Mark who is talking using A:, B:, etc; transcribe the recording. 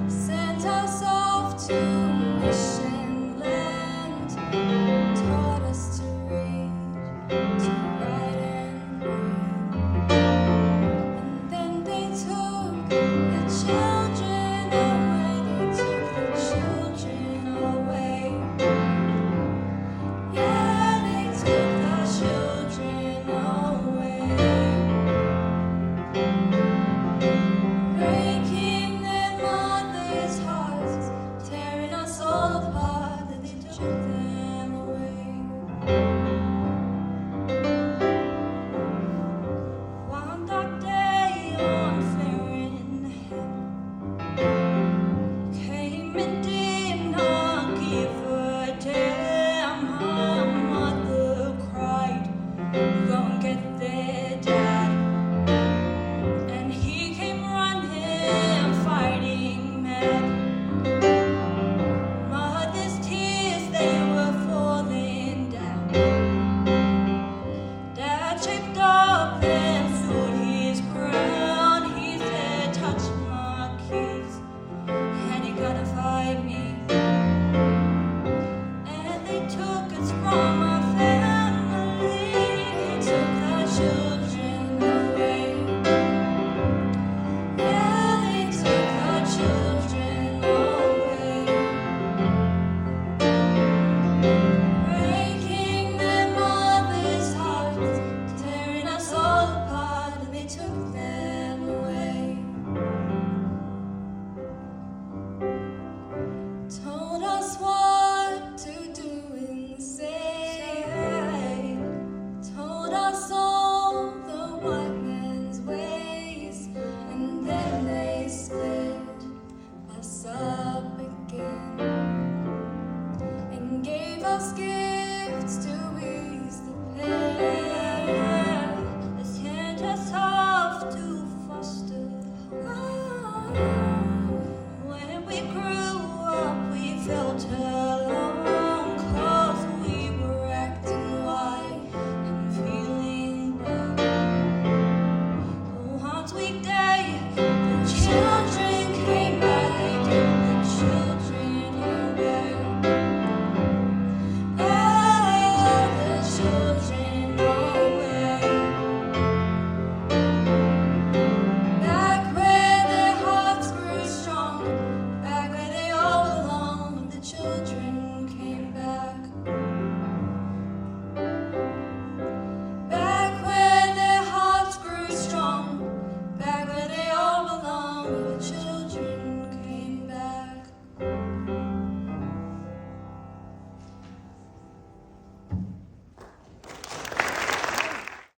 A: Sent us off to mission land, taught us to read, to write and write. And then they took the children away, they took the children away. Yeah, they took the children away. Breaking their mothers' hearts, tearing us all apart, that they took them away. One dark day on Fahrenheit came and did not give a damn. Her mother cried, "Go and get their dad." And he came running, fighting mad. Mother's tears, they were falling down. Dad shaped up and stood his ground. He said, "Touch my kids, and you're gonna fight me." And they took us from our family. They took the children away. Yeah, they took the children away. Breaking their mothers' hearts, tearing us all apart, and they took them away. Told us what to do and say. Told us all the white man's ways, and then they split us up again and gave us gifts to ease the pain. They sent us off to foster home. When we grew up, we felt alone, 'cause we were acting white and feeling black. Once weekday, the children